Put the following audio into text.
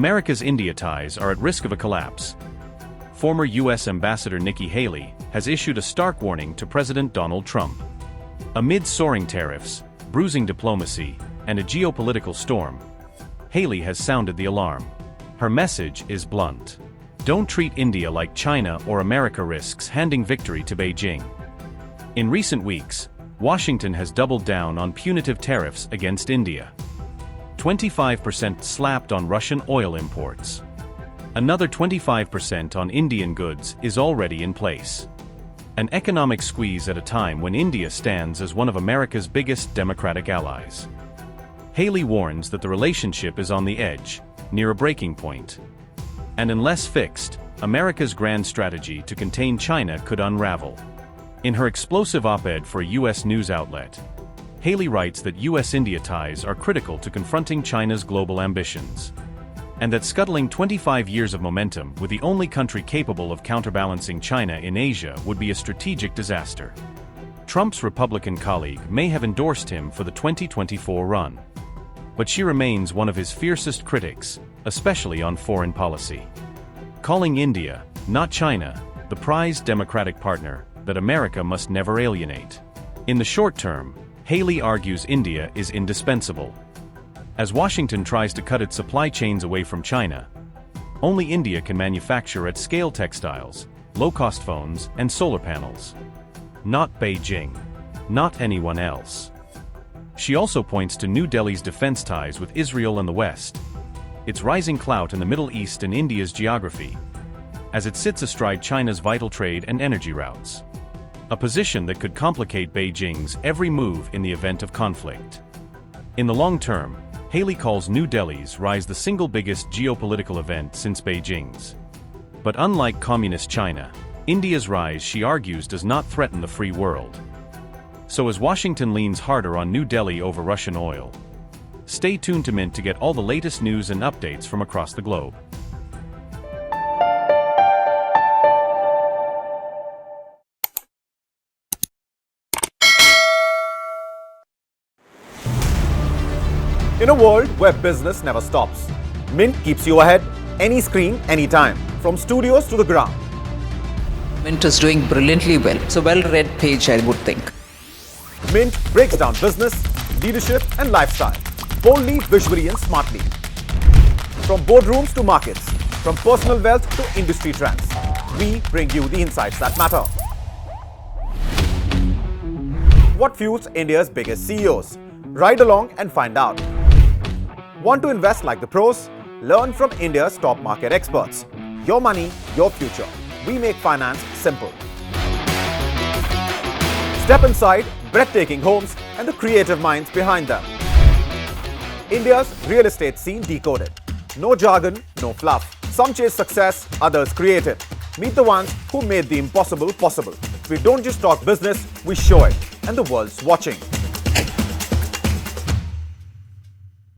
America's India ties are at risk of a collapse. Former U.S. Ambassador Nikki Haley has issued a stark warning to President Donald Trump. Amid soaring tariffs, bruising diplomacy, and a geopolitical storm, Haley has sounded the alarm. Her message is blunt. Don't treat India like China or America risks handing victory to Beijing. In recent weeks, Washington has doubled down on punitive tariffs against India. 25% slapped on Russian oil imports. Another 25% on Indian goods is already in place. An economic squeeze at a time when India stands as one of America's biggest democratic allies. Haley warns that the relationship is on the edge, near a breaking point. And unless fixed, America's grand strategy to contain China could unravel. In her explosive op-ed for a U.S. news outlet, Haley writes that U.S. India ties are critical to confronting China's global ambitions, and that scuttling 25 years of momentum with the only country capable of counterbalancing China in Asia would be a strategic disaster. Trump's Republican colleague may have endorsed him for the 2024 run, but she remains one of his fiercest critics, especially on foreign policy, calling India, not China, the prized democratic partner that America must never alienate. In the short term, Haley argues India is indispensable. As Washington tries to cut its supply chains away from China, only India can manufacture at scale textiles, low-cost phones, and solar panels. Not Beijing. Not anyone else. She also points to New Delhi's defense ties with Israel and the West, its rising clout in the Middle East and India's geography, as it sits astride China's vital trade and energy routes. A position that could complicate Beijing's every move in the event of conflict. In the long term, Haley calls New Delhi's rise the single biggest geopolitical event since Beijing's. But unlike communist China, India's rise, she argues, does not threaten the free world. So as Washington leans harder on New Delhi over Russian oil, stay tuned to Mint to get all the latest news and updates from across the globe. In a world where business never stops, Mint keeps you ahead, any screen, anytime, from studios to the ground. Mint is doing brilliantly well. It's a well-read page, I would think. Mint breaks down business, leadership, and lifestyle, boldly, visually, and smartly. From boardrooms to markets, from personal wealth to industry trends, we bring you the insights that matter. What fuels India's biggest CEOs? Ride along and find out. Want to invest like the pros? Learn from India's top market experts. Your money, your future. We make finance simple. Step inside breathtaking homes and the creative minds behind them. India's real estate scene decoded. No jargon, no fluff. Some chase success, others create it. Meet the ones who made the impossible possible. We don't just talk business, we show it. And the world's watching.